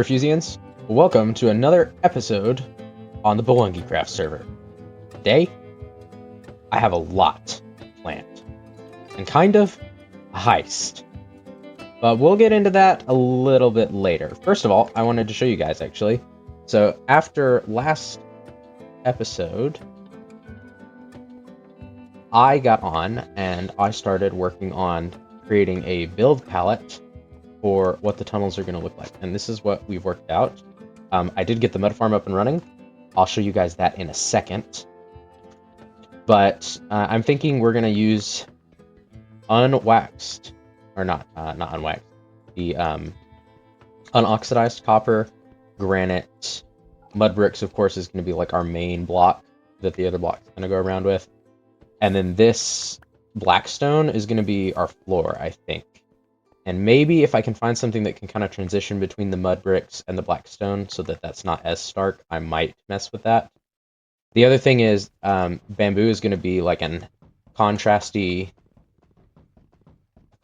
Refusians, welcome to another episode on the BewungyCraft server. Today, I have a lot planned, and kind of a heist. But we'll get into that a little bit later. First of all, I wanted to show you guys, actually. So, after last episode, I got on, and I started working on creating a build palette for what the tunnels are going to look like. And this is what we've worked out. I did get the mud farm up and running. I'll show you guys that in a second. But I'm thinking we're going to use unwaxed, or not unwaxed, the unoxidized copper, granite, mud bricks, of course, is going to be like our main block that the other block's going to go around with. And then this blackstone is going to be our floor, I think. And maybe if I can find something that can kind of transition between the mud bricks and the blackstone so that that's not as stark, I might mess with that. The other thing is bamboo is going to be like an contrasty,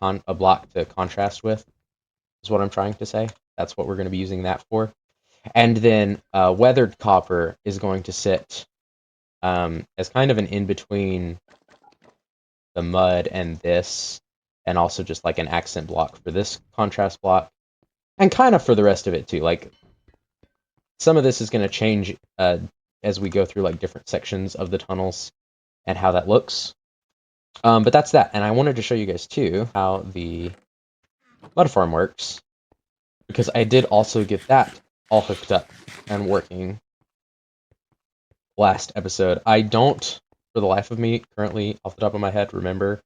a block to contrast with, is what I'm trying to say. That's what we're going to be using that for. And then weathered copper is going to sit as kind of an in-between the mud and this, and also just like an accent block for this contrast block, and kind of for the rest of it too. Like, some of this is going to change as we go through like different sections of the tunnels and how that looks. But that's that, and I wanted to show you guys too how the mud farm works, because I did also get that all hooked up and working last episode. I don't, for the life of me, currently off the top of my head, remember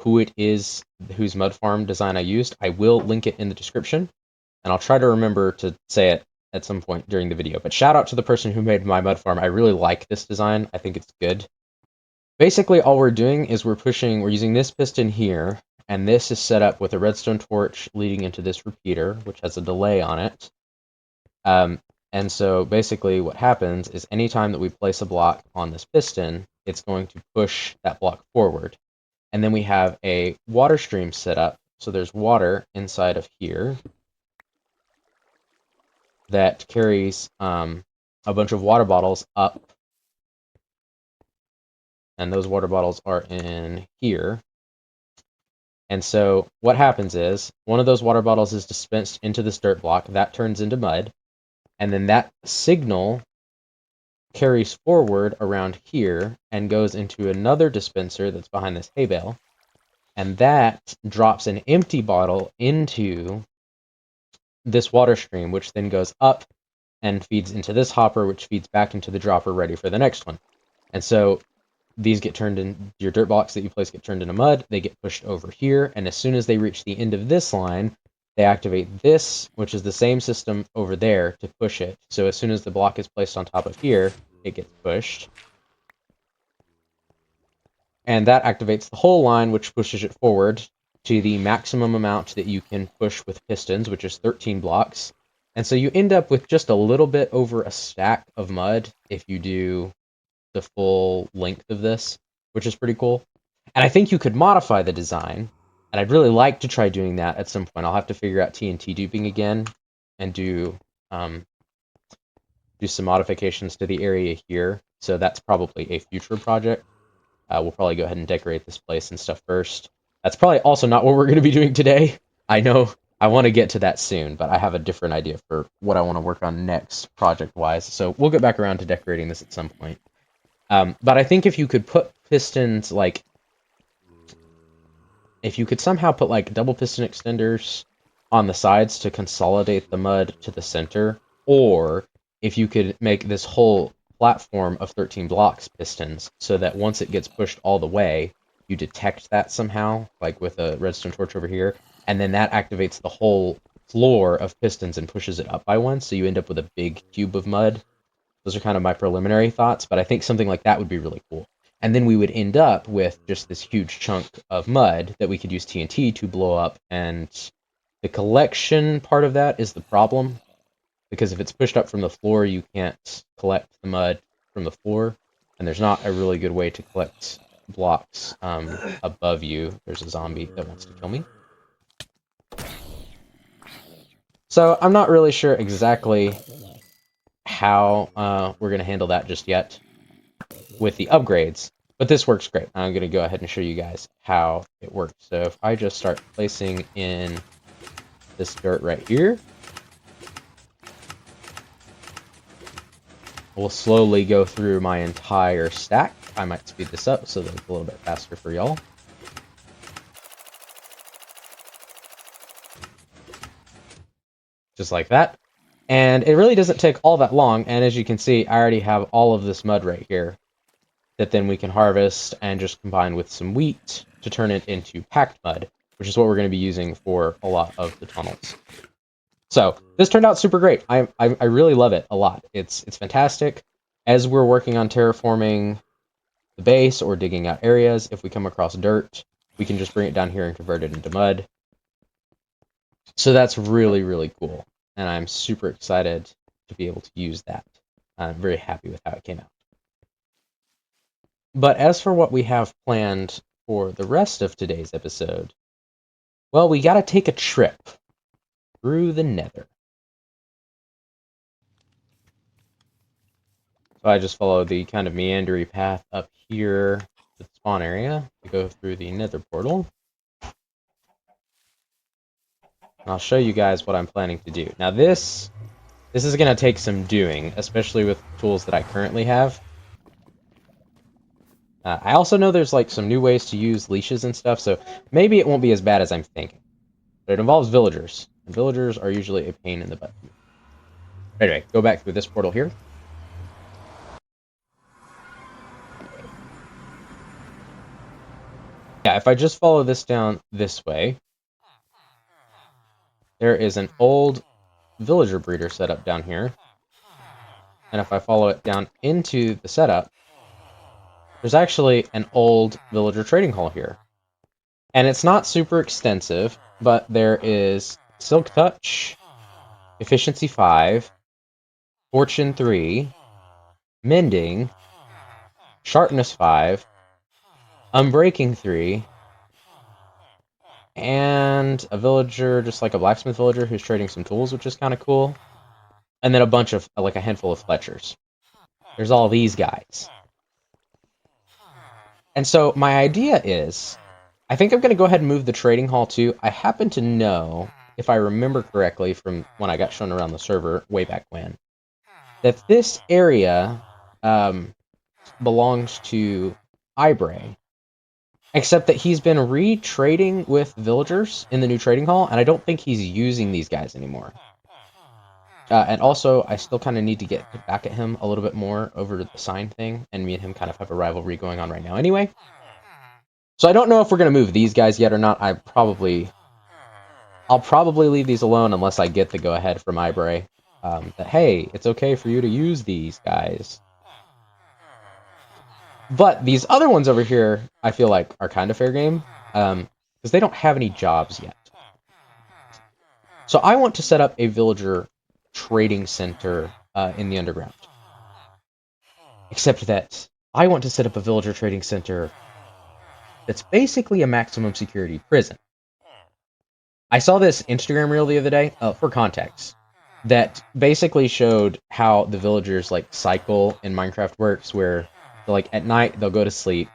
who it is whose mud farm design I used. I will link it in the description, and I'll try to remember to say it at some point during the video. But shout out to the person who made my mud farm. I really like this design. I think it's good. Basically, all we're doing is we're using this piston here, and this is set up with a redstone torch leading into this repeater, which has a delay on it. And so basically what happens is anytime that we place a block on this piston, it's going to push that block forward. And then we have a water stream set up. So there's water inside of here that carries a bunch of water bottles up. And those water bottles are in here. And so what happens is one of those water bottles is dispensed into this dirt block. That turns into mud. And then that signal carries forward around here and goes into another dispenser that's behind this hay bale, and that drops an empty bottle into this water stream, which then goes up and feeds into this hopper, which feeds back into the dropper ready for the next one. And so these get turned in, your dirt blocks that you place get turned into mud, they get pushed over here, and as soon as they reach the end of this line, they activate this, which is the same system over there, to push it. So as soon as the block is placed on top of here, it gets pushed. And that activates the whole line, which pushes it forward to the maximum amount that you can push with pistons, which is 13 blocks. And so you end up with just a little bit over a stack of mud if you do the full length of this, which is pretty cool. And I think you could modify the design, and I'd really like to try doing that at some point. I'll have to figure out TNT duping again and do some modifications to the area here. So that's probably a future project. We'll probably go ahead and decorate this place and stuff first. That's probably also not what we're going to be doing today. I know I want to get to that soon, but I have a different idea for what I want to work on next project-wise. So we'll get back around to decorating this at some point. But I think if you could put pistons, like, if you could somehow put like double piston extenders on the sides to consolidate the mud to the center, or if you could make this whole platform of 13 blocks pistons so that once it gets pushed all the way, you detect that somehow, like with a redstone torch over here, and then that activates the whole floor of pistons and pushes it up by one, so you end up with a big cube of mud. Those are kind of my preliminary thoughts, but I think something like that would be really cool. And then we would end up with just this huge chunk of mud that we could use TNT to blow up, and the collection part of that is the problem, because if it's pushed up from the floor, you can't collect the mud from the floor, and there's not a really good way to collect blocks above you. There's a zombie that wants to kill me. So I'm not really sure exactly how we're going to handle that just yet with the upgrades, but this works great. I'm going to go ahead and show you guys how it works. So if I just start placing in this dirt right here, we'll slowly go through my entire stack. I might speed this up so that it's a little bit faster for y'all. Just like that. And it really doesn't take all that long, and as you can see, I already have all of this mud right here that then we can harvest and just combine with some wheat to turn it into packed mud, which is what we're going to be using for a lot of the tunnels. So this turned out super great. I really love it a lot. It's fantastic. As we're working on terraforming the base or digging out areas, if we come across dirt, we can just bring it down here and convert it into mud. So that's really, really cool. And I'm super excited to be able to use that. I'm very happy with how it came out. But as for what we have planned for the rest of today's episode, well, we got to take a trip through the Nether. So I just follow the kind of meandery path up here to the spawn area to go through the Nether portal. And I'll show you guys what I'm planning to do. Now this is going to take some doing, especially with tools that I currently have. I also know there's like some new ways to use leashes and stuff, so maybe it won't be as bad as I'm thinking. But it involves villagers, and villagers are usually a pain in the butt. Anyway, go back through this portal here. Yeah, if I just follow this down this way, there is an old villager breeder setup down here. And if I follow it down into the setup, there's actually an old villager trading hall here. And it's not super extensive, but there is Silk Touch, Efficiency 5, Fortune 3, Mending, Sharpness 5, Unbreaking 3, and a villager, just like a blacksmith villager who's trading some tools, which is kind of cool. And then a bunch of, like a handful of Fletchers. There's all these guys. And so my idea is, I think I'm going to go ahead and move the trading hall too. I happen to know, if I remember correctly from when I got shown around the server way back when, that this area belongs to Ibray. Except that he's been re-trading with villagers in the new trading hall, and I don't think he's using these guys anymore. And also, I still kind of need to get back at him a little bit more over the sign thing, and me and him kind of have a rivalry going on right now anyway. So I don't know if we're going to move these guys yet or not. I'll probably leave these alone unless I get the go-ahead from Ibray. That, hey, it's okay for you to use these guys. But these other ones over here, I feel like, are kind of fair game, because they don't have any jobs yet. So I want to set up a villager trading center in the underground. Except that I want to set up a villager trading center that's basically a maximum security prison. I saw this Instagram reel the other day, for context, that basically showed how the villagers like cycle in Minecraft works, where like at night they'll go to sleep,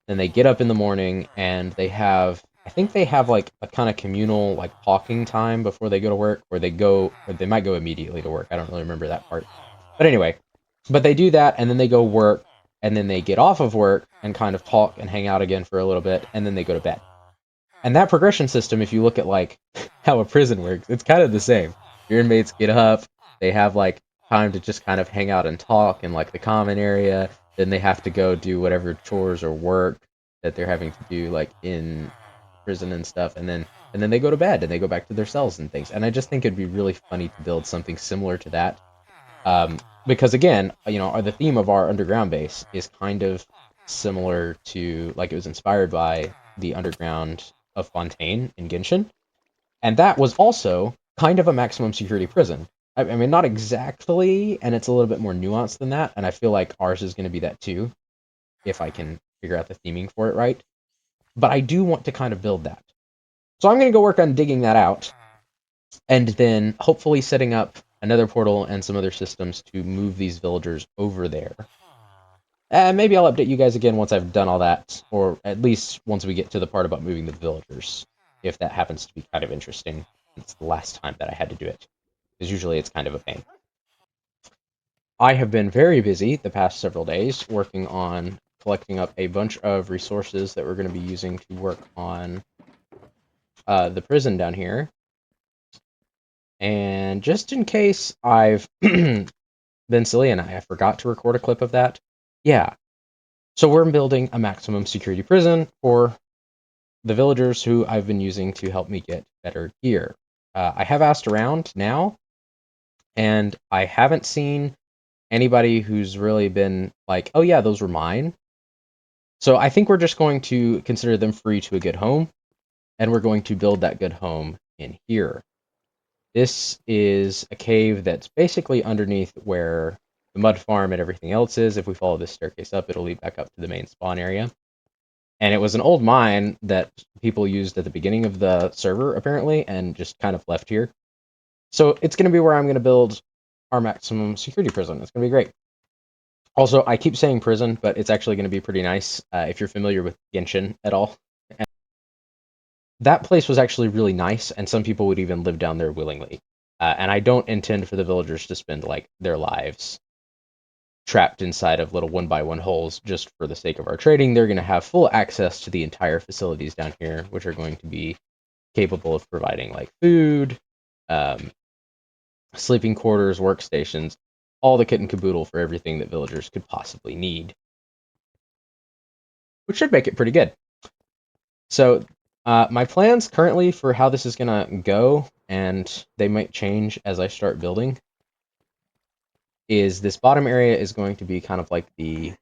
then they get up in the morning and they have, I think they have like a kind of communal like talking time before they go to work, or they might go immediately to work. I don't really remember that part. But anyway, but they do that and then they go work and then they get off of work and kind of talk and hang out again for a little bit and then they go to bed. And that progression system, if you look at like how a prison works, it's kind of the same. Your inmates get up, they have like time to just kind of hang out and talk in like the common area, then they have to go do whatever chores or work that they're having to do like in prison and stuff, and then they go to bed and they go back to their cells and things. And I just think it'd be really funny to build something similar to that. Because again, the theme of our underground base is kind of similar to, like, it was inspired by the underground of Fontaine in Genshin, and that was also kind of a maximum security prison. I mean, not exactly, and it's a little bit more nuanced than that, and I feel like ours is going to be that too, if I can figure out the theming for it right. But I do want to kind of build that. So I'm going to go work on digging that out, and then hopefully setting up another portal and some other systems to move these villagers over there. And maybe I'll update you guys again once I've done all that, or at least once we get to the part about moving the villagers, if that happens to be kind of interesting. It's the last time that I had to do it, because usually it's kind of a pain. I have been very busy the past several days working on collecting up a bunch of resources that we're going to be using to work on the prison down here. And just in case I've been silly and I forgot to record a clip of that, yeah. So we're building a maximum security prison for the villagers who I've been using to help me get better gear. I have asked around now, and I haven't seen anybody who's really been like, oh yeah, those were mine. So I think we're just going to consider them free to a good home, and we're going to build that good home in here. This is a cave that's basically underneath where the mud farm and everything else is. If we follow this staircase up, it'll lead back up to the main spawn area. And it was an old mine that people used at the beginning of the server, apparently, and just kind of left here. So it's going to be where I'm going to build our maximum security prison. It's going to be great. Also, I keep saying prison, but it's actually going to be pretty nice if you're familiar with Genshin at all. And that place was actually really nice, and some people would even live down there willingly. And I don't intend for the villagers to spend like their lives trapped inside of little one-by-one holes just for the sake of our trading. They're going to have full access to the entire facilities down here, which are going to be capable of providing like food, sleeping quarters, workstations, all the kit and caboodle for everything that villagers could possibly need, which should make it pretty good. So my plans currently for how this is going to go, and they might change as I start building, is this bottom area is going to be kind of like the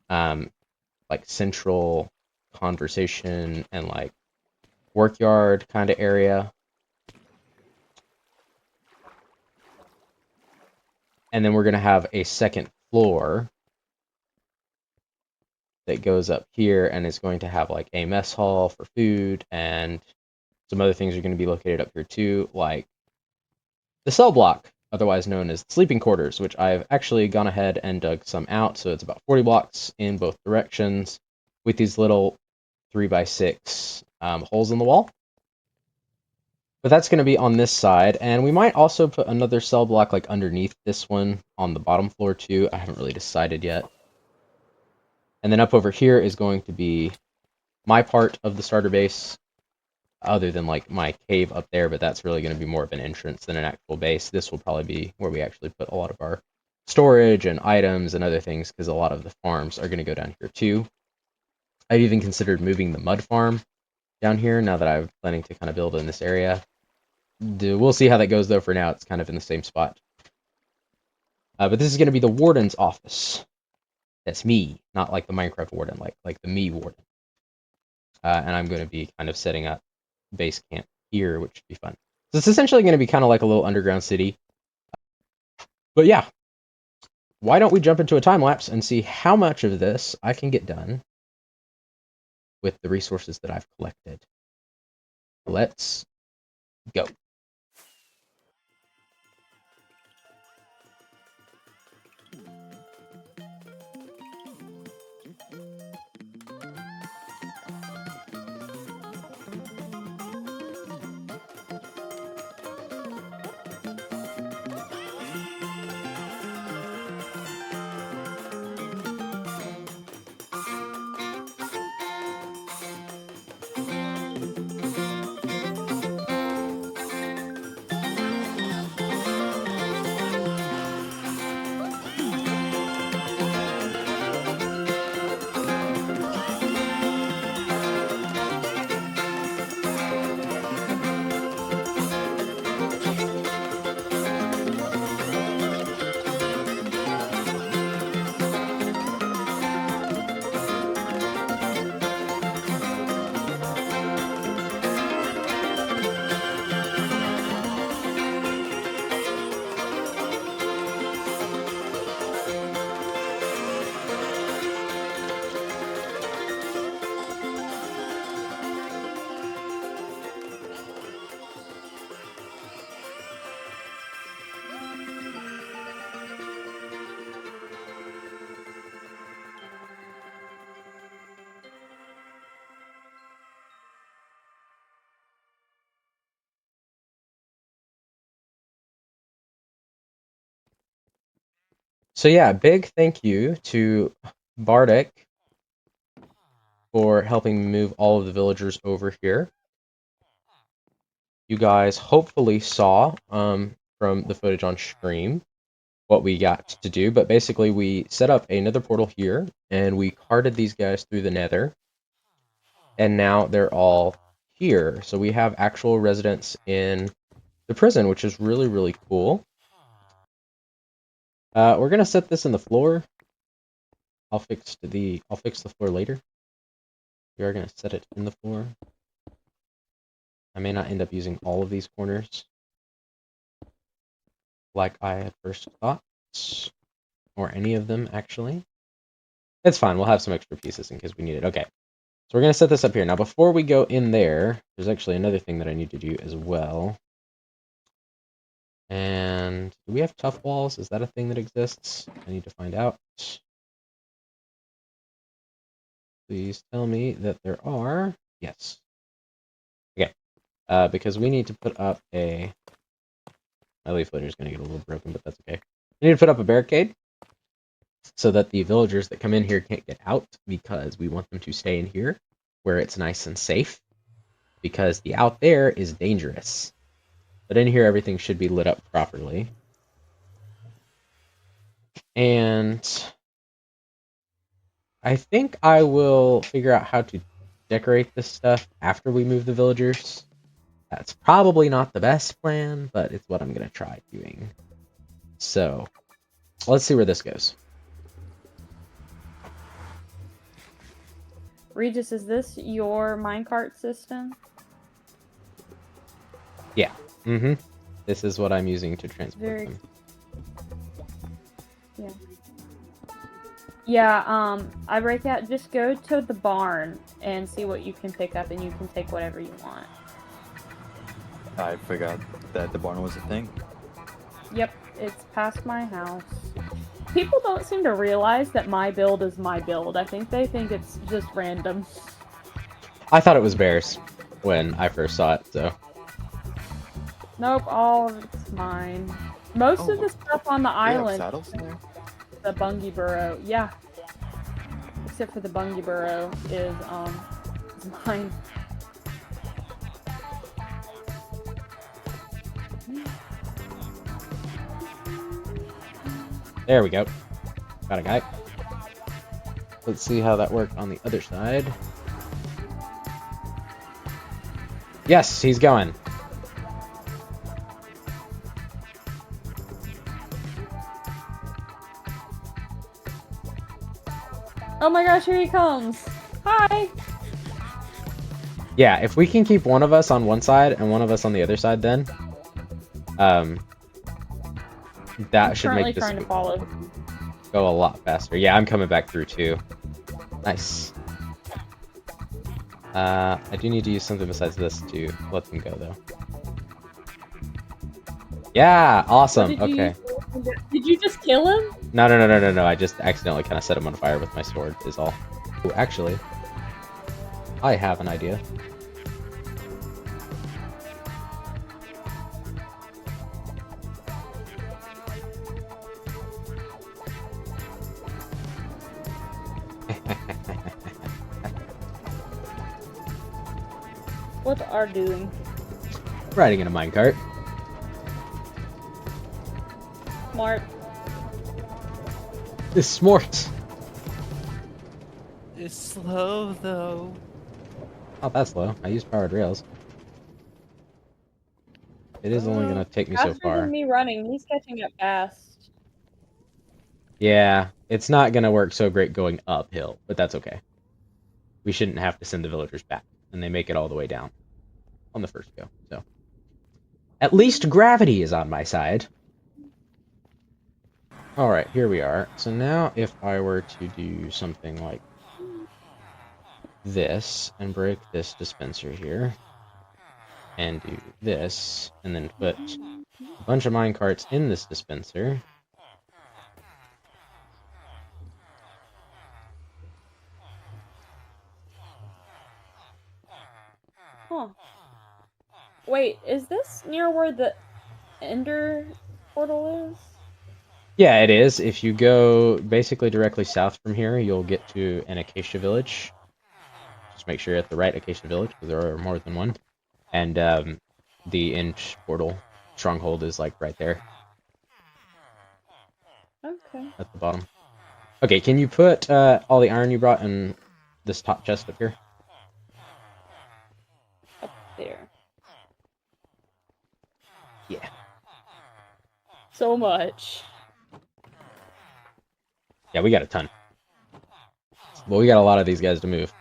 like central conversation and like workyard kind of area. And then we're going to have a second floor that goes up here and is going to have like a mess hall for food, and some other things are going to be located up here too, like the cell block, otherwise known as sleeping quarters, which I've actually gone ahead and dug some out. So it's about 40 blocks in both directions with these little 3x6 holes in the wall. But that's going to be on this side, and we might also put another cell block like underneath this one on the bottom floor too. I haven't really decided yet. And then up over here is going to be my part of the starter base, other than like my cave up there, but that's really going to be more of an entrance than an actual base. This will probably be where we actually put a lot of our storage and items and other things, because a lot of the farms are going to go down here too. I've even considered moving the mud farm down here now that I'm planning to kind of build in this area. We'll see how that goes, though. For now, it's kind of in the same spot. But this is going to be the warden's office. That's me, not like the Minecraft warden, like the me warden. And I'm going to be kind of setting up base camp here, which should be fun. So it's essentially going to be kind of like a little underground city. But yeah, why don't we jump into a time lapse and see how much of this I can get done with the resources that I've collected. Let's go. So yeah, big thank you to Bardic for helping move all of the villagers over here. You guys hopefully saw from the footage on stream what we got to do, but basically we set up another portal here, and we carted these guys through the nether, and now they're all here. So we have actual residents in the prison, which is really, really cool. We're gonna set this in the floor. I'll fix the floor later. We are gonna set it in the floor. I may not end up using all of these corners like I had first thought, or any of them actually. It's fine, we'll have some extra pieces in case we need it. Okay, so we're gonna set this up here. Now before we go in there, there's actually another thing that I need to do as well. And do we have tough walls? Is that a thing that exists? I need to find out. Please tell me that there are. Yes. Okay. Because we need to put up a... My leaf litter is going to get a little broken, but that's okay. We need to put up a barricade so that the villagers that come in here can't get out, because we want them to stay in here where it's nice and safe, because the out there is dangerous. But in here, everything should be lit up properly. And I think I will figure out how to decorate this stuff after we move the villagers. That's probably not the best plan, but it's what I'm going to try doing. So, let's see where this goes. Regis, is this your minecart system? Yeah. This is what I'm using to transport them. Yeah. Yeah, I break out, just go to the barn and see what you can pick up, and you can take whatever you want. I forgot that the barn was a thing. Yep, it's past my house. People don't seem to realize that my build is my build. I think they think it's just random. I thought it was bears when I first saw it, so... Nope, all of it's mine. Most of the stuff on the island... saddles in there? The bungee burrow, yeah. Except for the bungee burrow is mine. There we go. Got a guy. Let's see how that worked on the other side. Yes, he's going. Oh my gosh, here he comes! Hi! Yeah, if we can keep one of us on one side and one of us on the other side, then that should make this trying to follow. Go a lot faster. Yeah, I'm coming back through too. Nice. I do need to use something besides this to let them go, though. Yeah, awesome. Okay. Did you just kill him? No. I just accidentally kind of set him on fire with my sword, is all. Ooh, actually, I have an idea. What are doing? Riding in a minecart. Smart. It's smart. It's slow, though. Not that slow. I use powered rails. It is only going to take me so Faster far. than me running. He's catching up fast. Yeah, it's not going to work so great going uphill, but that's okay. We shouldn't have to send the villagers back, and they make it all the way down on the first go, so. At least gravity is on my side. Alright, here we are. So now if I were to do something like this, and break this dispenser here, and do this, and then put a bunch of minecarts in this dispenser. Huh. Wait, is this near where the Ender portal is? Yeah, it is. If you go basically directly south from here, you'll get to an acacia village. Just make sure you're at the right acacia village, because there are more than one. And the inch portal stronghold is like right there Okay. at the bottom. Okay, can you put all the iron you brought in this top chest up here? Up there. Yeah. So much. Yeah, we got a ton. Well, we got a lot of these guys to move.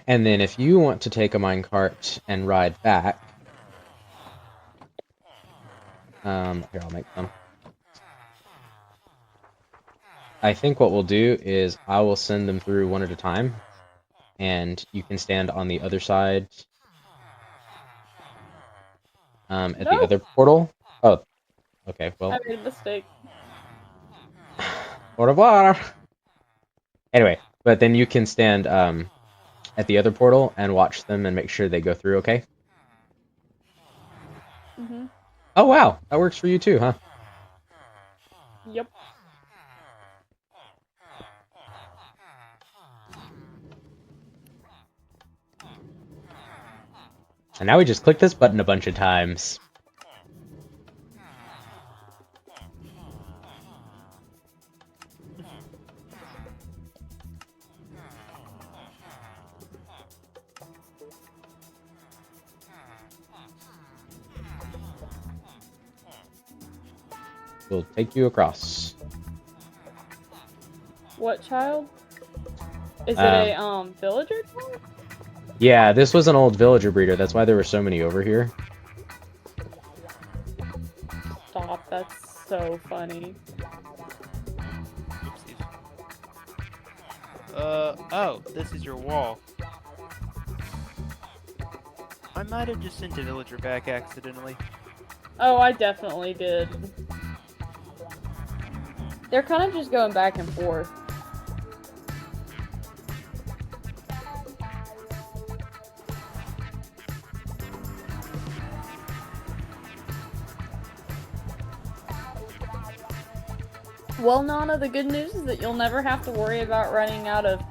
And then if you want to take a minecart and ride back, here, I'll make some. I think what we'll do is I will send them through one at a time, and you can stand on the other side at the other portal. Oh, okay, well. I made a mistake. Au revoir! Anyway, but then you can stand at the other portal and watch them and make sure they go through okay? Mm-hmm. Oh, wow! That works for you too, huh? Yep. And now we just click this button a bunch of times. We'll take you across. What child? Is it a villager child? Yeah, this was an old villager breeder. That's why there were so many over here. Stop, that's so funny. Oopsies. Oh, this is your wall. I might have just sent a villager back accidentally. Oh, I definitely did. They're kind of just going back and forth. Well, Nana, the good news is that you'll never have to worry about running out of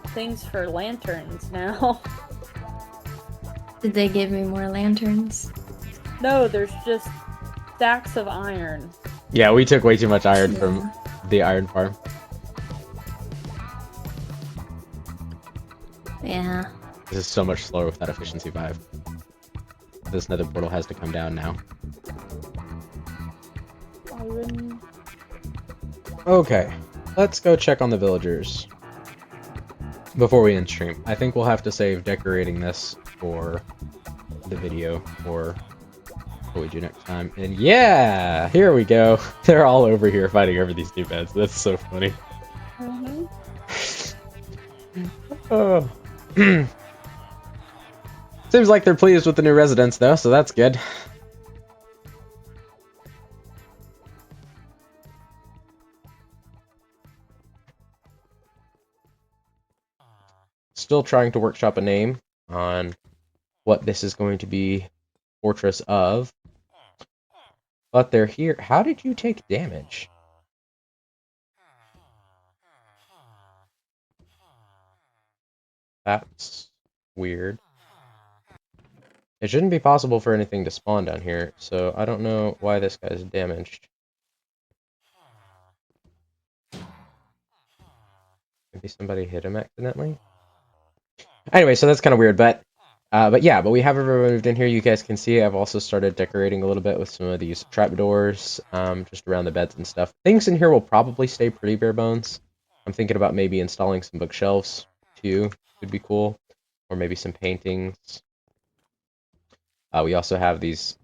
things for lanterns now. Did they give me more lanterns? No, there's just stacks of iron. Yeah, we took way too much iron from the iron farm. Yeah. This is so much slower with that efficiency 5. This nether portal has to come down now. Iron. Okay, let's go check on the villagers before we end stream. I think we'll have to save decorating this for the video or what we do next time. And yeah, here we go. They're all over here fighting over these two beds. That's so funny. Mm-hmm. Oh. Seems like they're pleased with the new residents though, so that's good. Still trying to workshop a name on what this is going to be Fortress of. But they're here. How did you take damage? That's weird. It shouldn't be possible for anything to spawn down here, so I don't know why this guy's damaged. Maybe somebody hit him accidentally? Anyway, so that's kind of weird, but yeah, but we have everyone moved in here. You guys can see I've also started decorating a little bit with some of these trapdoors, just around the beds and stuff. Things in here will probably stay pretty bare bones. I'm thinking about maybe installing some bookshelves, too. Would be cool. Or maybe some paintings. We also have these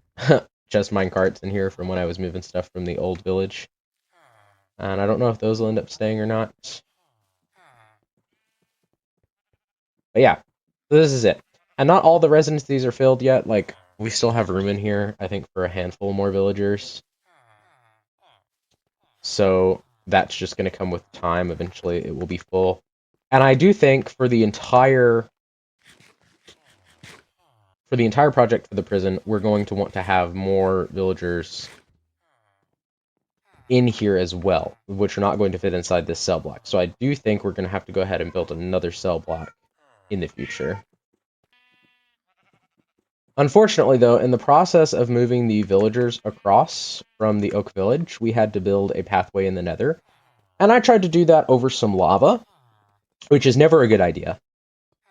chest mine carts in here from when I was moving stuff from the old village. And I don't know if those will end up staying or not. But yeah, so this is it. And not all the residencies are filled yet. Like, we still have room in here, I think, for a handful more villagers. So that's just going to come with time. Eventually, it will be full. And I do think for the entire project for the prison, we're going to want to have more villagers in here as well, which are not going to fit inside this cell block. So I do think we're going to have to go ahead and build another cell block in the future. Unfortunately, though, in the process of moving the villagers across from the Oak Village, we had to build a pathway in the Nether. And I tried to do that over some lava, which is never a good idea.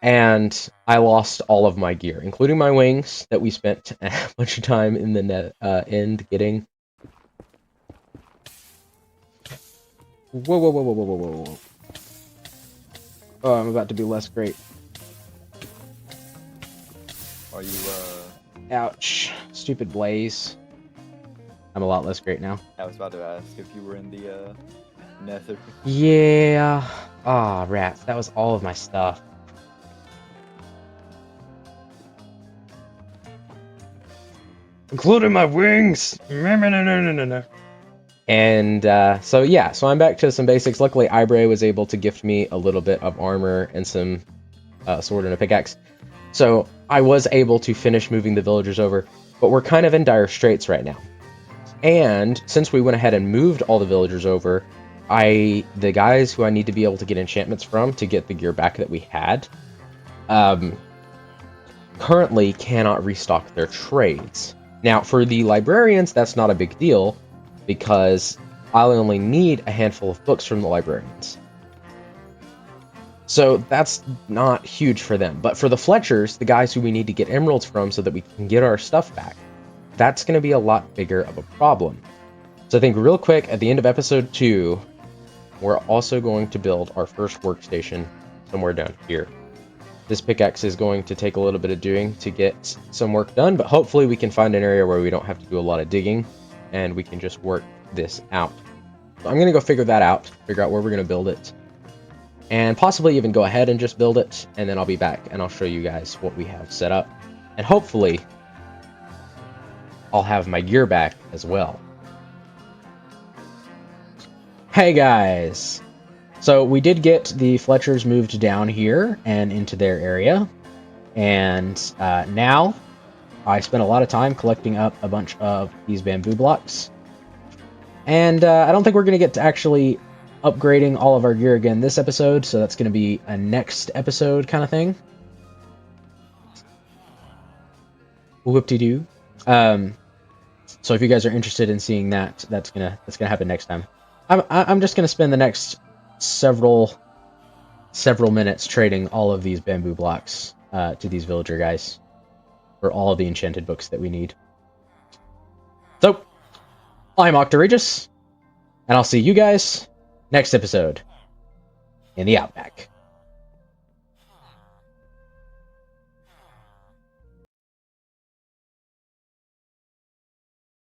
And I lost all of my gear, including my wings that we spent a bunch of time in the end getting. Whoa, whoa, whoa, whoa, whoa, whoa, whoa, whoa. Oh, I'm about to be less great. Are you, Ouch. Stupid blaze. I'm a lot less great now. I was about to ask if you were in the, Nether. Yeah. Ah, rats. That was all of my stuff. Including my wings! No. And, so yeah, so I'm back to some basics. Luckily, Ibre was able to gift me a little bit of armor and some sword and a pickaxe. So I was able to finish moving the villagers over, but we're kind of in dire straits right now. And since we went ahead and moved all the villagers over, the guys who I need to be able to get enchantments from to get the gear back that we had, currently cannot restock their trades. Now, for the librarians, that's not a big deal, because I'll only need a handful of books from the librarians. So that's not huge for them. But for the Fletchers, the guys who we need to get emeralds from so that we can get our stuff back, that's going to be a lot bigger of a problem. So I think real quick, at the end of episode 2, we're also going to build our first workstation somewhere down here. This pickaxe is going to take a little bit of doing to get some work done, but hopefully we can find an area where we don't have to do a lot of digging, and we can just work this out. So I'm going to go figure that out, figure out where we're going to build it, and possibly even go ahead and just build it, and then I'll be back and I'll show you guys what we have set up. And hopefully, I'll have my gear back as well. Hey guys! So we did get the Fletchers moved down here and into their area, and now I spent a lot of time collecting up a bunch of these bamboo blocks. And I don't think we're going to get to actually upgrading all of our gear again this episode, so that's going to be a next episode kind of thing. Whoop-de-doo. So if you guys are interested in seeing that, that's gonna happen next time. I'm just gonna spend the next several minutes trading all of these bamboo blocks to these villager guys for all of the enchanted books that we need. So I'm Octoreges, and I'll see you guys next episode in the Outback.